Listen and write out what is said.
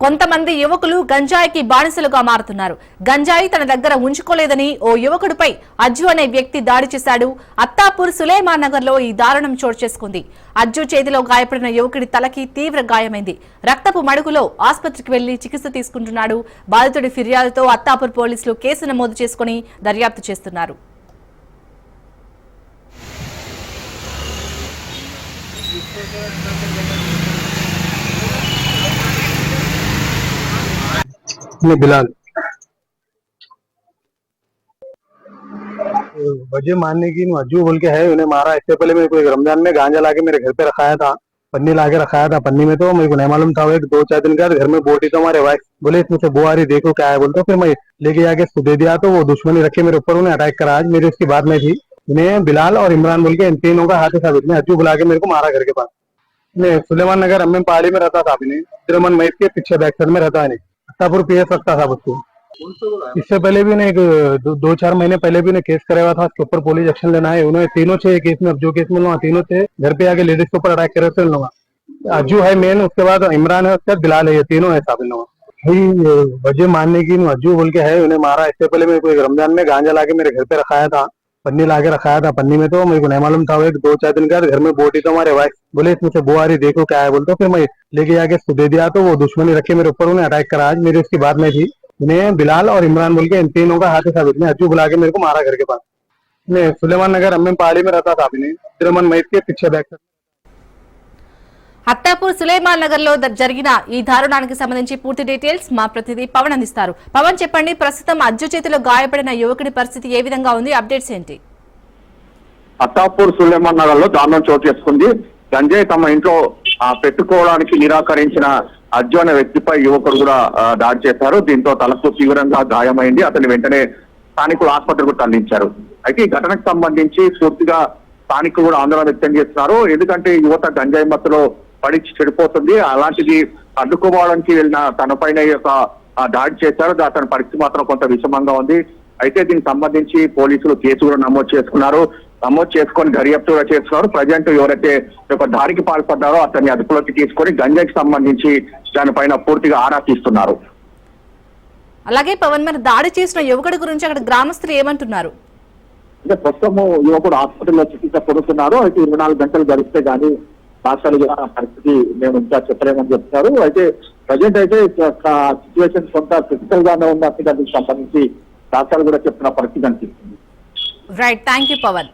కొంతమంది యువకులు గంజాయికి బానిసలుగా మారుతున్నారు. గంజాయి తన దగ్గర ఉంచుకోలేదని ఓ యువకుడిపై అజ్జు అనే వ్యక్తి దాడి చేశాడు. అత్తాపూర్ సులేమాన్ నగర్ లో ఈ దారుణం చోటు చేసుకుంది. అజ్జు చేతిలో గాయపడిన యువకుడి తలకి తీవ్ర గాయమైంది. రక్తపు మడుగులో ఆసుపత్రికి వెళ్లి చికిత్స తీసుకుంటున్నాడు. బాధితుడి ఫిర్యాదుతో అత్తాపూర్ పోలీసులు కేసు నమోదు చేసుకుని దర్యాప్తు చేస్తున్నారు. बिलाल वजह मानने की अज्जू बोल के है, उन्हें मारा। इससे पहले मेरे को एक रमजान में गांजा लाके मेरे घर पे रखाया था, पन्नी लाके रखाया था। पन्नी में तो मेरे को नहीं मालूम था। एक 2-4 दिन का घर में बोटी तो हमारे वाइफ बोले इसमें से बो आ रही, देखो क्या है बोलते। फिर मैं लेके जाके उसको दे दिया तो वो दुश्मनी रखे मेरे ऊपर, उन्हें अटैक करा। आज मेरी उसकी बात में थी। इन्हें बिलाल और इमरान बोल के इन तीनों का हाथ साबित ने अज्जू बुला के मेरे को मारा घर के पास। सुलेमान नगर अम्मे पहाड़ी में रहता था। तिरमन मईद के पीछे बैक साइड में रहता है। अत्तापुर पीएस रखता था उसको। इससे पहले भी उन्हें 2-4 महीने पहले भी उन्हें केस कराया हुआ था। उसके ऊपर पुलिस एक्शन लेना है। उन्होंने तीनों से केस में, अब जो केस में तीनों से घर पे आके लेडीज के ऊपर अटैक करे थे लोग। अज्जू है मेन, उसके बाद इमरान है, उसके बाद बिलाल है। ये तीनों है साबित लोग। भाई वजह मानने की अज्जू बोल के है, उन्हें मारा। इससे पहले मेरे को एक रमजान में गांजा लाके मेरे घर पे रखाया था, पन्नी लाके रखाया था। पन्नी में तो मेरे को नहीं मालूम था। एक 2-4 दिन का घर में बोटी तो हमारे वाइफ बोले इसमें से बो आ रही, देखो क्या है बोलते। फिर मैं लेके जाके उसको दे दिया तो वो दुश्मनी रखे मेरे ऊपर, उन्हें अटैक करा। आज मेरी उसकी बात में थी। इन्हें बिलाल और इमरान बोल के इन तीनों का हाथ साबित ने अज्जू बुला के मेरे को मारा घर के पास। सुलेमान नगर अम्मे पहाड़ी में रहता था। तिरमन मईद के पीछे बैक साइड। అత్తాపూర్ సులేమాన్ నగర్ లో జరిగిన ఈ దారుణానికి సంబంధించి పూర్తి డీటెయిల్స్ మా ప్రతినిధి పవన్ అందిస్తారు. పవన్ చెప్పండి, ప్రస్తుతం అజ్జు చేతిలో గాయపడిన యువకుడి పరిస్థితి ఏ విధంగా ఉంది? అప్డేట్స్ ఏంటి? అత్తాపూర్ సులేమాన్ నగర్ లో దారుణం చోటు చేసుకుంది. గంజాయి తమ ఇంట్లో పెట్టుకోవడానికి నిరాకరించిన అజ్జు అనే వ్యక్తిపై యువకుడు కూడా దాడి చేశారు. దీంతో తలకు తీవ్రంగా గాయమైంది. అతన్ని వెంటనే స్థానికులు ఆసుపత్రికి తరలించారు. అయితే ఈ ఘటనకు సంబంధించి పూర్తిగా స్థానికులు కూడా ఆందోళన వ్యక్తం చేస్తున్నారు. ఎందుకంటే యువత గంజాయి మత్తులో పడి చెడిపోతుంది. అలాంటిది అడ్డుకోవడానికి వెళ్ళిన తనపైన దాడి చేశారు. అతని పరిస్థితి మాత్రం కొంత విషమంగా ఉంది. అయితే దీనికి సంబంధించి పోలీసులు కేసు కూడా నమోదు చేసుకొని దర్యాప్తు కూడా చేస్తున్నారు. ప్రజెంట్ ఎవరైతే దాడికి పాల్పడ్డారో అతన్ని అదుపులోకి తీసుకొని గంజాయికి సంబంధించి దానిపైన పూర్తిగా ఆరా తీస్తున్నారు. అలాగే పవన్, మరి దాడి చేసిన యువకుడి గురించి అక్కడ గ్రామస్తులు ఏమంటున్నారు? అంటే ప్రస్తుతం యువకుడు హాస్పిటల్లో చికిత్స పొందుతున్నారు. అయితే 24 గంటలు గడిస్తే గానీ హాస్పిటల్గా పరిస్థితి మేము ఇంకా చెప్పలేమని చెప్తున్నారు. అయితే ప్రజెంట్ అయితే సిచ్యువేషన్ కొంత క్రిటికల్ గానే ఉంది. దానికి సంబంధించి డాక్టర్లు కూడా చెప్తున్న పరిస్థితి అనిపిస్తుంది. Right, thank you Pawan.